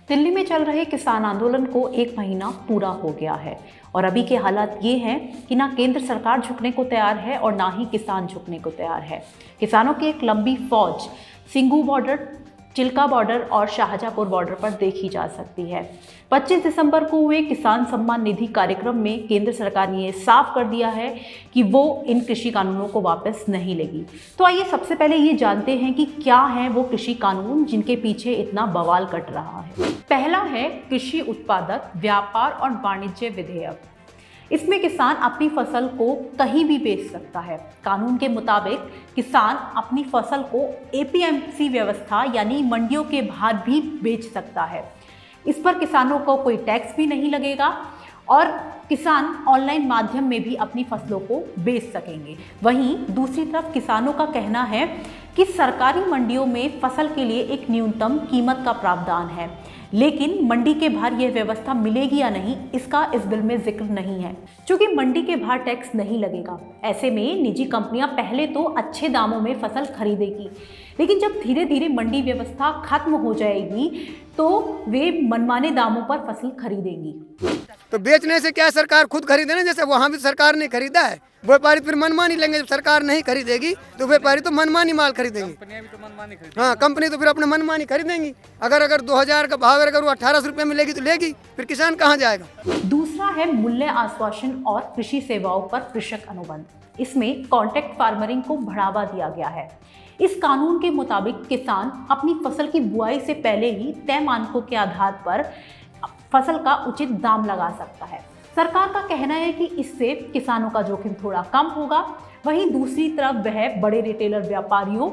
दिल्ली में चल रहे किसान आंदोलन को 1 महीना पूरा हो गया है और अभी के हालात ये हैं कि ना केंद्र सरकार झुकने को तैयार है और ना ही किसान झुकने को तैयार है। किसानों की एक लंबी फौज सिंघू बॉर्डर, चिल्का बॉर्डर और शाहजहांपुर बॉर्डर पर देखी जा सकती है। 25 दिसंबर को हुए किसान सम्मान निधि कार्यक्रम में केंद्र सरकार ने ये साफ कर दिया है कि वो इन कृषि कानूनों को वापस नहीं लेगी। तो आइए सबसे पहले ये जानते हैं कि क्या है वो कृषि कानून जिनके पीछे इतना बवाल कट रहा है। पहला है कृषि उत्पादक व्यापार और वाणिज्य विधेयक। इसमें किसान अपनी फसल को कहीं भी बेच सकता है। कानून के मुताबिक किसान अपनी फसल को एपीएमसी व्यवस्था यानी मंडियों के बाहर भी बेच सकता है। इस पर किसानों को कोई टैक्स भी नहीं लगेगा और किसान ऑनलाइन माध्यम में भी अपनी फसलों को बेच सकेंगे। वहीं दूसरी तरफ किसानों का कहना है कि सरकारी मंडियों में फसल के लिए एक न्यूनतम कीमत का प्रावधान है, लेकिन मंडी के बाहर यह व्यवस्था मिलेगी या नहीं इसका इस बिल में जिक्र नहीं है। चूंकि मंडी के बाहर टैक्स नहीं लगेगा, ऐसे में निजी कंपनियां पहले तो अच्छे दामों में फसल खरीदेगी, लेकिन जब धीरे धीरे मंडी व्यवस्था खत्म हो जाएगी तो वे मनमाने दामों पर फसल खरीदेंगी। तो बेचने से क्या सरकार खुद खरीदे ना, जैसे वहाँ भी सरकार ने खरीदा है, व्यापारी फिर मनमानी लेंगे। जब सरकार नहीं खरीदेगी तो व्यापारी तो मनमानी माल खरीदेंगे। कंपनियां भी तो मनमानी खरीदेंगी। हाँ, कंपनी तो फिर अपने मनमानी खरीदेंगी। अगर 2000 का भाव अगर वो 1800 रुपये में लेगी तो लेगी, फिर किसान कहाँ जाएगा। दूसरा है मूल्य आश्वासन और कृषि सेवाओं पर कृषक अनुबंध। इसमें कॉन्ट्रैक्ट फार्मरिंग को बढ़ावा दिया गया है। इस कानून के मुताबिक किसान अपनी फसल की बुआई से पहले ही तय मानकों के आधार पर फसल का उचित दाम लगा सकता है। सरकार का कहना है कि इससे किसानों का जोखिम थोड़ा कम होगा। वहीं दूसरी तरफ वह बड़े रिटेलर व्यापारियों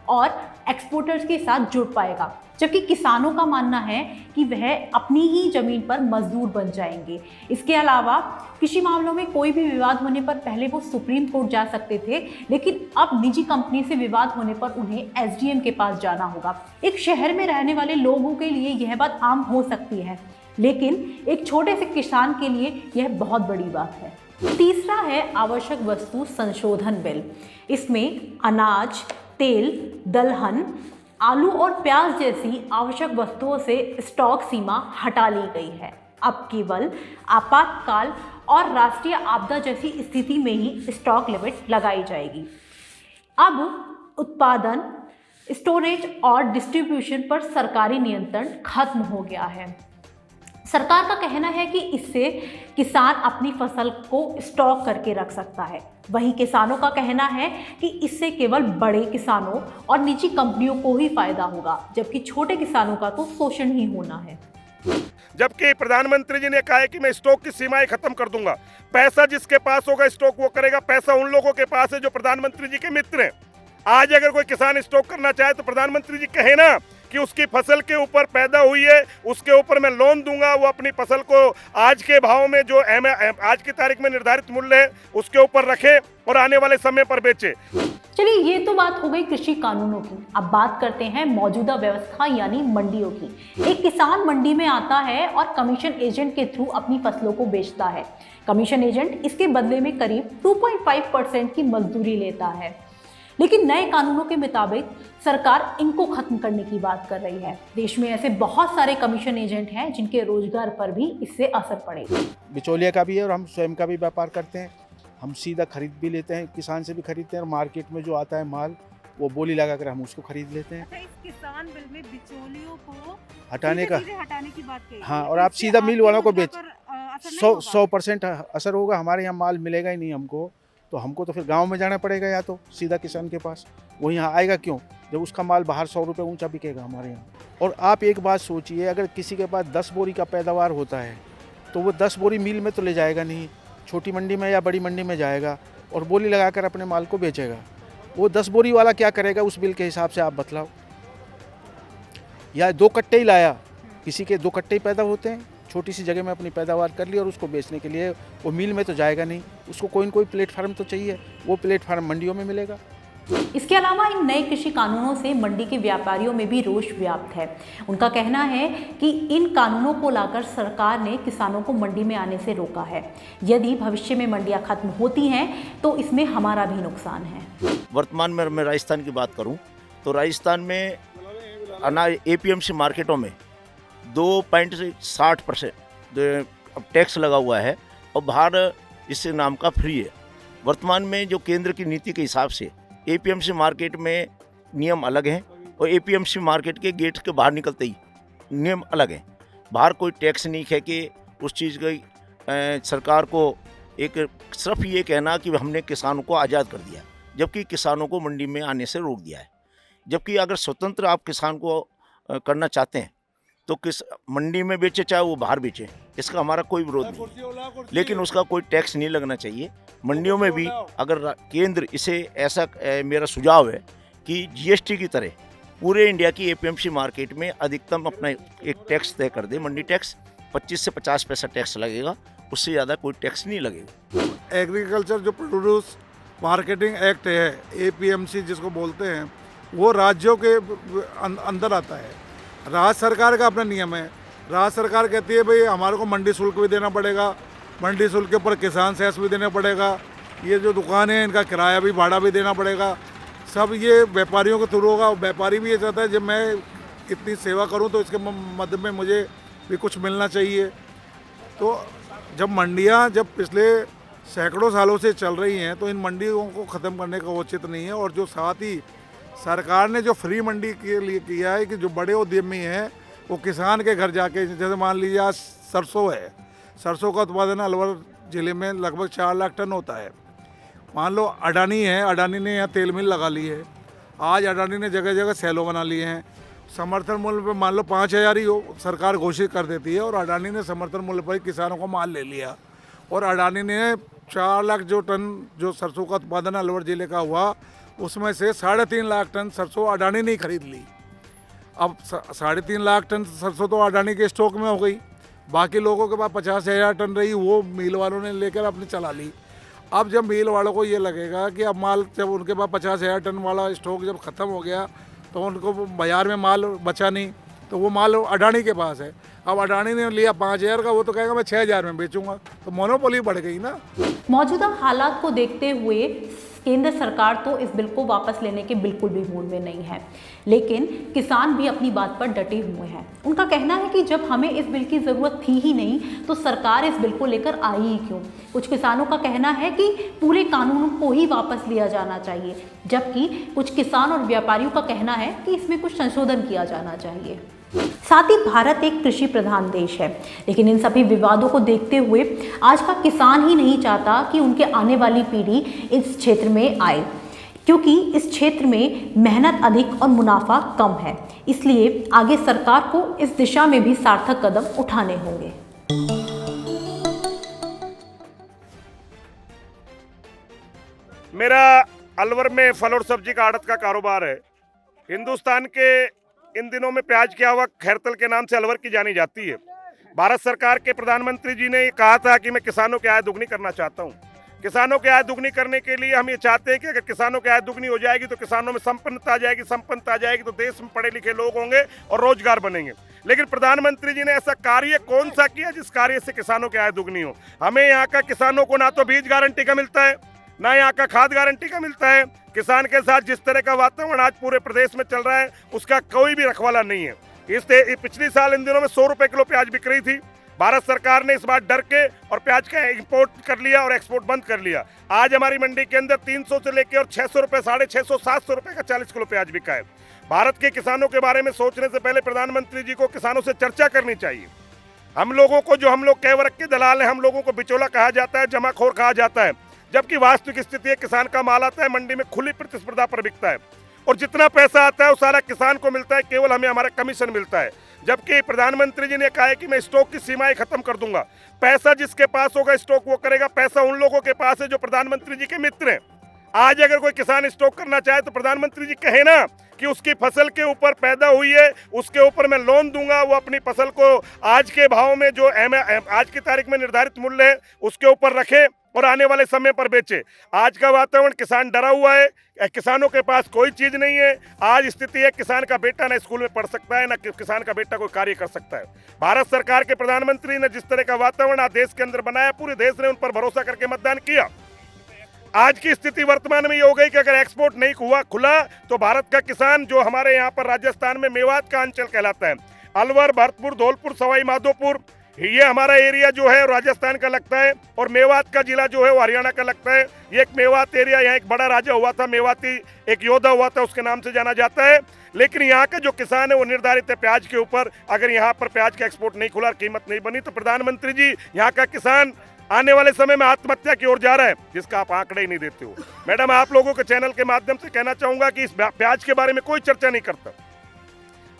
और एक्सपोर्टर्स के साथ जुड़ पाएगा, जबकि किसानों का मानना है कि वह अपनी ही जमीन पर मजदूर बन जाएंगे। इसके अलावा कृषि मामलों में कोई भी विवाद होने पर पहले वो सुप्रीम कोर्ट जा सकते थे, लेकिन अब निजी कंपनी से विवाद होने पर उन्हें एसडीएम के पास जाना होगा। एक शहर में रहने वाले लोगों के लिए यह बात आम हो सकती है, लेकिन एक छोटे से किसान के लिए यह बहुत बड़ी बात है। तीसरा है आवश्यक वस्तु संशोधन बिल। इसमें अनाज, तेल, दलहन, आलू और प्याज जैसी आवश्यक वस्तुओं से स्टॉक सीमा हटा ली गई है। अब केवल आपातकाल और राष्ट्रीय आपदा जैसी स्थिति में ही स्टॉक लिमिट लगाई जाएगी। अब उत्पादन, स्टोरेज और डिस्ट्रीब्यूशन पर सरकारी नियंत्रण खत्म हो गया है। सरकार का कहना है कि इससे किसान अपनी फसल को स्टॉक करके रख सकता है। वहीं किसानों का कहना है कि इससे केवल बड़े किसानों और निजी कंपनियों को ही फायदा होगा, जबकि छोटे किसानों का तो शोषण ही होना है। जबकि प्रधानमंत्री जी ने कहा है कि मैं स्टॉक की सीमाएं खत्म कर दूंगा। पैसा जिसके पास होगा स्टॉक वो करेगा। पैसा उन लोगों के पास है जो प्रधानमंत्री जी के मित्र हैं। आज अगर कोई किसान स्टॉक करना चाहे तो प्रधानमंत्री जी कहे ना कि उसकी फसल के ऊपर पैदा हुई है उसके ऊपर मैं लोन दूंगा, वो अपनी फसल को आज के भाव में जो आज की तारीख में निर्धारित मूल्य है उसके ऊपर रखे और आने वाले समय पर बेचे। चलिए, ये तो बात हो गई कृषि कानूनों की। अब बात करते हैं मौजूदा व्यवस्था यानी मंडियों की। एक किसान मंडी में आता है और कमीशन एजेंट के थ्रू अपनी फसलों को बेचता है। कमीशन एजेंट इसके बदले में करीब 2.5% की मजदूरी लेता है, लेकिन नए कानूनों के मुताबिक सरकार इनको खत्म करने की बात कर रही है। देश में ऐसे बहुत सारे कमीशन एजेंट हैं जिनके रोजगार पर भी इससे असर पड़ेगा। बिचौलिया का भी है और हम स्वयं का भी व्यापार करते हैं। हम सीधा खरीद भी लेते हैं, किसान से भी खरीदते हैं और मार्केट में जो आता है माल वो बोली लगाकर हम उसको खरीद लेते हैं। अच्छा, इस किसान बिल में बिचौलियों को हटाने की बात कही। हाँ, और आप सीधा मिल वालों को बेच 100% असर होगा। हमारे यहाँ माल मिलेगा ही नहीं हमको तो फिर गांव में जाना पड़ेगा या तो सीधा किसान के पास। वो यहाँ आएगा क्यों जब उसका माल बाहर 100 रुपये ऊंचा बिकेगा हमारे यहाँ। और आप एक बात सोचिए, अगर किसी के पास 10 बोरी का पैदावार होता है तो वो 10 बोरी मिल में तो ले जाएगा नहीं, छोटी मंडी में या बड़ी मंडी में जाएगा और बोली लगाकर अपने माल को बेचेगा। वो 10 बोरी वाला क्या करेगा उस बिल के हिसाब से आप बतलाओ। या 2 कट्टे ही लाया, किसी के 2 कट्टे ही पैदा होते हैं, छोटी सी जगह में अपनी पैदावार कर ली और उसको बेचने के लिए वो मिल में तो जाएगा नहीं, उसको कोई न कोई प्लेटफार्म तो चाहिए। वो प्लेटफार्म मंडियों में मिलेगा। इसके अलावा इन नए कृषि कानूनों से मंडी के व्यापारियों में भी रोष व्याप्त है। उनका कहना है कि इन कानूनों को लाकर सरकार ने किसानों को मंडी में आने से रोका है। यदि भविष्य में मंडियां खत्म होती हैं तो इसमेमें हमारा भी नुकसान है। वर्तमान में मैं राजस्थान की बात करूं तो राजस्थान में अनाज एपीएमसी मार्केटों में 2.60% अब टैक्स लगा हुआ है और बाहर इस नाम का फ्री है। वर्तमान में जो केंद्र की नीति के हिसाब से एपीएमसी मार्केट में नियम अलग हैं और एपीएमसी मार्केट के गेट के बाहर निकलते ही नियम अलग हैं। बाहर कोई टैक्स नहीं है कि उस चीज़ की सरकार को एक सिर्फ ये कहना कि हमने किसानों को आज़ाद कर दिया, जबकि किसानों को मंडी में आने से रोक दिया है। जबकि अगर स्वतंत्र आप किसान को करना चाहते हैं तो किस मंडी में बेचे चाहे वो बाहर बेचे, इसका हमारा कोई विरोध नहीं है, लेकिन उसका कोई टैक्स नहीं लगना चाहिए। मंडियों में भी अगर केंद्र इसे ऐसा मेरा सुझाव है कि जीएसटी की तरह पूरे इंडिया की एपीएमसी मार्केट में अधिकतम अपना एक टैक्स तय कर दे। मंडी टैक्स 25 से 50 पैसा टैक्स लगेगा, उससे ज़्यादा कोई टैक्स नहीं लगेगा। एग्रीकल्चर जो प्रोड्यूस मार्केटिंग एक्ट है, एपीएमसी जिसको बोलते हैं, वो राज्यों के अंदर आता है। राज्य सरकार का अपना नियम है। राज्य सरकार कहती है भाई हमारे को मंडी शुल्क भी देना पड़ेगा, मंडी शुल्क के ऊपर किसान सेस भी देना पड़ेगा, ये जो दुकानें हैं इनका किराया भी भाड़ा भी देना पड़ेगा, सब ये व्यापारियों के थ्रू होगा। व्यापारी भी ये चाहता है जब मैं इतनी सेवा करूं तो इसके मध्य में मुझे भी कुछ मिलना चाहिए। तो जब मंडियां जब पिछले सैकड़ों सालों से चल रही हैं तो इन मंडियों को ख़त्म करने का उचित नहीं है। और जो साथ ही सरकार ने जो फ्री मंडी के लिए किया है कि जो बड़े उद्यमी हैं वो किसान के घर जाके, जैसे मान लीजिए आज सरसों है, सरसों का उत्पादन अलवर ज़िले में लगभग 4 लाख टन होता है। मान लो अडानी है, अडानी ने यहाँ तेल मिल लगा ली है, आज अडानी ने जगह जगह सैलो बना लिए हैं। समर्थन मूल्य पर मान लो 5,000 ही सरकार घोषित कर देती है और अडानी ने समर्थन मूल्य पर किसानों को माल ले लिया और अडानी ने 4 लाख जो टन जो सरसों का उत्पादन अलवर ज़िले का हुआ उसमें से 3.5 लाख टन सरसों अडानी ने खरीद ली। अब 3.5 लाख टन सरसों तो अडानी के स्टॉक में हो गई, बाकी लोगों के पास 50,000 टन रही, वो मिल वालों ने लेकर अपने चला ली। अब जब मिल वालों को ये लगेगा कि अब माल जब उनके पास 50,000 टन वाला स्टॉक जब ख़त्म हो गया तो उनको बाज़ार में माल बचा नहीं, तो वो माल अडानी के पास है। अब अडानी ने लिया 5,000 का, वो तो कहेगा मैं 6,000 में बेचूंगा, तो मोनोपोली बढ़ गई ना। मौजूदा हालात को देखते हुए केंद्र सरकार तो इस बिल को वापस लेने के बिल्कुल भी मूड में नहीं है, लेकिन किसान भी अपनी बात पर डटे हुए हैं। उनका कहना है कि जब हमें इस बिल की ज़रूरत थी ही नहीं तो सरकार इस बिल को लेकर आई ही क्यों। कुछ किसानों का कहना है कि पूरे कानून को ही वापस लिया जाना चाहिए, जबकि कुछ किसान और व्यापारियों का कहना है कि इसमें कुछ संशोधन किया जाना चाहिए। साथ ही भारत एक कृषि प्रधान देश है, लेकिन इन सभी विवादों को देखते हुए आज का किसान ही नहीं चाहता कि उनके आने वाली पीढ़ी इस क्षेत्र में आए, क्योंकि इस क्षेत्र में मेहनत अधिक और मुनाफा कम है। इसलिए आगे सरकार को इस दिशा में भी सार्थक कदम उठाने होंगे। मेरा अलवर में फल और सब्जी का आड़त का कारोबार है। हिंदुस्तान के इन दिनों में प्याज की आवक खैरतल के नाम से अलवर की जानी जाती है। भारत सरकार के प्रधानमंत्री जी ने ये कहा था कि मैं किसानों की आय दुगनी करना चाहता हूँ। किसानों की आय दुगनी करने के लिए हम ये चाहते हैं कि अगर किसानों की आय दुगनी हो जाएगी तो किसानों में संपन्नता आ जाएगी, संपन्नता आ जाएगी तो देश में पढ़े लिखे लोग होंगे और रोजगार बनेंगे। लेकिन प्रधानमंत्री जी ने ऐसा कार्य कौन सा किया जिस कार्य से किसानों की आय दुगनी हो? हमें यहाँ का किसानों को ना तो बीज गारंटी का मिलता है, ना यहाँ का खाद गारंटी का मिलता है। किसान के साथ जिस तरह का वातावरण आज पूरे प्रदेश में चल रहा है उसका कोई भी रखवाला नहीं है। पिछली साल इन दिनों में 100 रुपए किलो प्याज बिक रही थी। भारत सरकार ने इस बार डर के और प्याज का इंपोर्ट कर लिया और एक्सपोर्ट बंद कर लिया। आज हमारी मंडी के अंदर 300 से लेकर और 600 रुपए, 650, 700 रुपए का 40 किलो प्याज बिका है। भारत के किसानों के बारे में सोचने से पहले प्रधानमंत्री जी को किसानों से चर्चा करनी चाहिए। हम लोगों को जो हम लोग कैवर्ग के दलाल हैं, हम लोगों को बिचौला कहा जाता है, जमाखोर कहा जाता है, जबकि वास्तविक स्थिति है किसान का माल आता है मंडी में खुली प्रतिस्पर्धा पर बिकता है और जितना पैसा आता है वो सारा किसान को मिलता है, केवल हमें हमारा कमीशन मिलता है। जबकि प्रधानमंत्री जी ने कहा है कि मैं स्टॉक की सीमाएं खत्म कर दूंगा। पैसा जिसके पास होगा स्टॉक वो करेगा। पैसा उन लोगों के पास है जो प्रधानमंत्री जी के मित्र हैं। आज अगर कोई किसान स्टॉक करना चाहे तो प्रधानमंत्री जी कहे ना कि उसकी फसल के ऊपर पैदा हुई है उसके ऊपर मैं लोन दूंगा, वो अपनी फसल को आज के भाव में जो आज की तारीख में निर्धारित मूल्य है उसके ऊपर रखे, और आने वाले समय पर बेचे। आज का वातावरण, किसान डरा हुआ है, किसानों के पास कोई चीज नहीं है। आज स्थिति है, किसान का बेटा ना स्कूल में पढ़ सकता है, ना किसान का बेटा कोई कार्य कर सकता है। भारत सरकार के प्रधानमंत्री ने जिस तरह का वातावरण आज देश के अंदर बनाया, पूरे देश ने उन पर भरोसा करके मतदान किया। आज की स्थिति वर्तमान में ये हो गई कि अगर एक्सपोर्ट नहीं हुआ खुला तो भारत का किसान, जो हमारे यहाँ पर राजस्थान में मेवात का अंचल कहलाता है, अलवर, भरतपुर, धौलपुर, सवाई माधोपुर, ये हमारा एरिया जो है राजस्थान का लगता है, और मेवात का जिला जो है वो हरियाणा का लगता है। ये एक मेवात एरिया, यहाँ एक बड़ा राजा हुआ था, मेवाती एक योद्धा हुआ था, उसके नाम से जाना जाता है। लेकिन यहाँ का जो किसान है वो निर्धारित है प्याज के ऊपर। अगर यहाँ पर प्याज का एक्सपोर्ट नहीं खुला, कीमत नहीं बनी, तो प्रधानमंत्री जी, यहाँ का किसान आने वाले समय में आत्महत्या की ओर जा रहा है, जिसका आप आंकड़े ही नहीं देते हो। मैडम, आप लोगों के चैनल के माध्यम से कहना चाहूंगा कि इस प्याज के बारे में कोई चर्चा नहीं करता।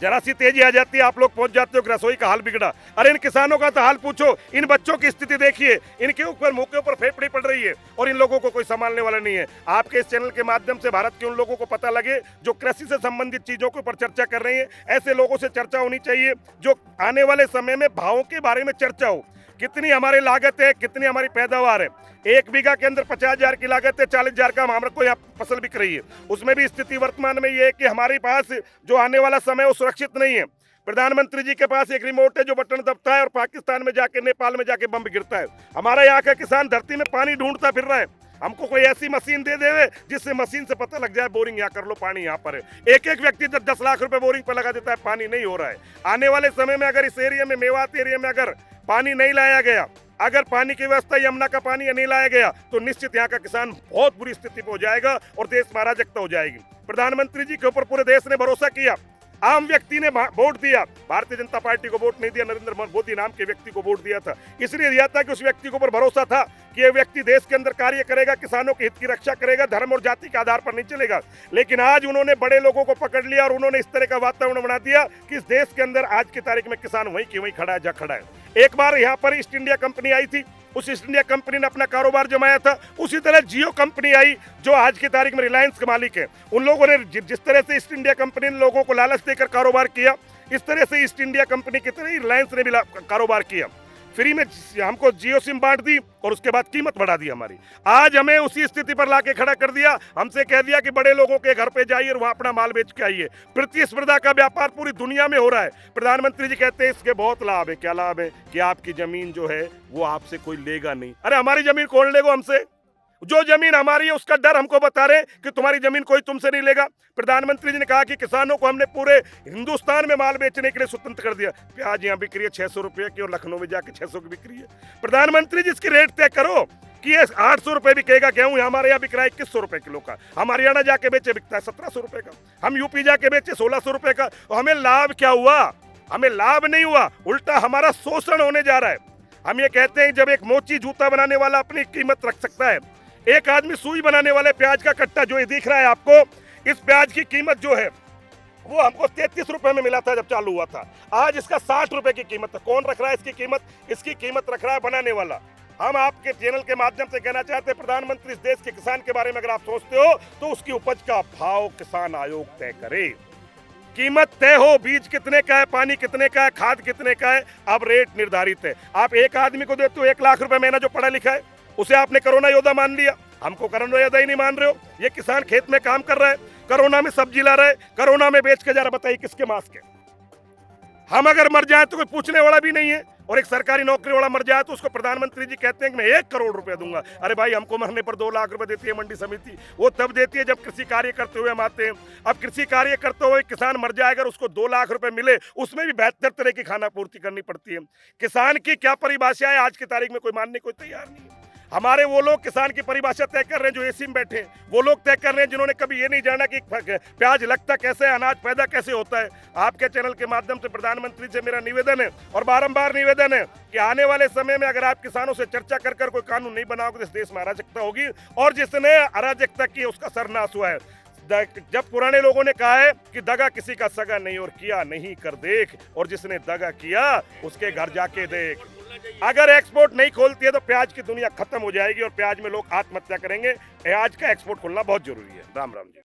जरा सी तेजी आ जाती है, आप लोग पहुंच जाते हो कि रसोई का हाल बिगड़ा। अरे इन किसानों का तो हाल पूछो, इन बच्चों की स्थिति देखिए, इनके ऊपर मुंह के ऊपर फेफड़ी पड़ रही है और इन लोगों को कोई संभालने वाला नहीं है। आपके इस चैनल के माध्यम से भारत के उन लोगों को पता लगे जो कृषि से संबंधित चीजों के ऊपर चर्चा कर रहे हैं। ऐसे लोगों से चर्चा होनी चाहिए जो आने वाले समय में भावों के बारे में चर्चा हो, कितनी हमारी लागत है, कितनी हमारी पैदावार है। 1 बीघा के अंदर 50,000 की लागत है, 40,000 का हमारे को यहाँ फसल बिक रही है। उसमें भी स्थिति वर्तमान में ये है कि हमारे पास जो आने वाला समय वो सुरक्षित नहीं है। प्रधानमंत्री जी के पास एक रिमोट है जो बटन दबता है और पाकिस्तान में जाके, नेपाल में जाके बम गिरता है। हमारा यहाँ का किसान धरती में पानी ढूंढता फिर रहा है। हमको कोई ऐसी मशीन दे देवे जिससे मशीन से पता लग जाए बोरिंग यहाँ कर लो, पानी यहाँ पर है। एक व्यक्ति 10 लाख रुपए बोरिंग पर लगा देता है, पानी नहीं हो रहा है। आने वाले समय में अगर इस एरिया में, मेवात एरिया में अगर पानी नहीं लाया गया, अगर पानी की व्यवस्था यमुना का पानी नहीं लाया गया, तो निश्चित यहाँ का किसान बहुत बुरी स्थिति पे हो जाएगा और देश में अराजकता हो जाएगी। प्रधानमंत्री जी के ऊपर पूरे देश ने भरोसा किया, आम व्यक्ति ने वोट दिया, भारतीय जनता पार्टी को वोट नहीं दिया, नरेंद्र मोदी नाम के व्यक्ति को वोट दिया था। इसलिए दिया था कि उस व्यक्ति के ऊपर भरोसा था कि ये व्यक्ति देश के अंदर कार्य करेगा, किसानों के हित की रक्षा करेगा, धर्म और जाति के आधार पर नहीं चलेगा। लेकिन आज उन्होंने बड़े लोगों को पकड़ लिया और उन्होंने इस तरह का वातावरण बना दिया कि इस देश के अंदर आज की तारीख में किसान वहीं की वहीं खड़ा है, जहाँ खड़ा है। एक बार यहाँ पर ईस्ट इंडिया कंपनी आई थी, उस ईस्ट इंडिया कंपनी ने अपना कारोबार जमाया था। उसी तरह जियो कंपनी आई जो आज की तारीख में रिलायंस के मालिक है। उन लोगों ने जिस तरह से ईस्ट इंडिया कंपनी ने लोगों को लालच देकर कारोबार किया, इस तरह से ईस्ट इंडिया कंपनी की तरह ही रिलायंस ने भी कारोबार किया। फ्री में हमको जियो सिम बांट दी और उसके बाद कीमत बढ़ा दी हमारी। आज हमें उसी स्थिति पर लाके खड़ा कर दिया। हमसे कह दिया कि बड़े लोगों के घर पे जाइए और वहाँ अपना माल बेच के आइए। प्रतिस्पर्धा का व्यापार पूरी दुनिया में हो रहा है। प्रधानमंत्री जी कहते हैं इसके बहुत लाभ है। क्या लाभ है? कि आपकी जमीन जो है वो आपसे कोई लेगा नहीं। अरे हमारी जमीन कौन लेगा हमसे? जो जमीन हमारी है उसका डर हमको बता रहे कि तुम्हारी जमीन कोई तुमसे नहीं लेगा। प्रधानमंत्री जी ने कहा कि किसानों को हमने पूरे हिंदुस्तान में माल बेचने के लिए स्वतंत्र कर दिया। प्याज यहाँ बिक्री है 600 रुपये की और लखनऊ में जाके 600 की बिक्री है। प्रधानमंत्री जी इसकी रेट तय करो कि ये 800 रुपये बिकेगा गेहूँ, हमारे यहाँ बिक रहा है 2100 रुपये किलो का। हम हरियाणा जाके बेचे बिकता है 1700 रुपये का, हम यूपी जाके बेचे 1600 रुपये का। और हमें लाभ क्या हुआ? हमें लाभ नहीं हुआ, उल्टा हमारा शोषण होने जा रहा है। हम ये कहते हैं जब एक मोची जूता बनाने वाला अपनी कीमत रख सकता है, एक आदमी सुई बनाने वाले प्याज का कट्टा जो ये दिख रहा है आपको, इस प्याज की कीमत जो है वो हमको 33 रुपए में मिला था जब चालू हुआ था। आज इसका 60 रुपए की कीमत है। कौन रख रहा है इसकी कीमत? इसकी कीमत रख रहा है बनाने वाला। हम आपके चैनल के माध्यम से कहना चाहते हैं, प्रधानमंत्री इस देश के किसान के बारे में अगर आप सोचते हो तो उसकी उपज का भाव किसान आयोग तय करे। कीमत तय हो, बीज कितने का है, पानी कितने का है, खाद कितने का है, अब रेट निर्धारित है। आप एक आदमी को देते हो 1 लाख रुपए महीना जो पढ़ा लिखा है, उसे आपने कोरोना योद्धा मान लिया। हमको कोरोना योद्धा ही नहीं मान रहे हो। ये किसान खेत में काम कर रहा है, कोरोना में सब्जी ला रहा है, कोरोना में बेच के जा रहा, बताइए किसके मास्क है? हम अगर मर जाए तो कोई पूछने वाला भी नहीं है, और एक सरकारी नौकरी वाला मर जाए तो उसको प्रधानमंत्री जी कहते हैं कि मैं 1 करोड़ रुपए दूंगा। अरे भाई, हमको मरने पर 2 लाख रुपए देती है मंडी समिति, वो तब देती है जब कृषि कार्य करते हुए हम आते हैं। अब कृषि कार्य करते हुए किसान मर जाए, अगर उसको 2 लाख रुपए मिले, उसमें भी 72 तरह की खाना पूर्ति करनी पड़ती है। किसान की क्या परिभाषा है आज की तारीख में कोई मानने को तैयार नहीं है। हमारे वो लोग किसान की परिभाषा तय कर रहे हैं जो एसी में बैठे हैं, वो लोग तय कर रहे हैं जिन्होंने कभी ये नहीं जाना कि प्याज लगता कैसे है, अनाज पैदा कैसे होता है। आपके चैनल के माध्यम से प्रधानमंत्री से मेरा निवेदन है और बारंबार निवेदन है कि आने वाले समय में अगर आप किसानों से चर्चा कर कोई कानून नहीं बनाओगे तो इस देश में अराजकता होगी, और जिसने अराजकता की उसका सर्वनाश हुआ है। जब पुराने लोगों ने कहा है कि दगा किसी का सगा नहीं और किया नहीं कर देख, और जिसने दगा किया उसके घर जाके देख। अगर एक्सपोर्ट नहीं खोलती है तो प्याज की दुनिया खत्म हो जाएगी और प्याज में लोग आत्महत्या करेंगे। प्याज का एक्सपोर्ट खोलना बहुत जरूरी है। राम राम जी।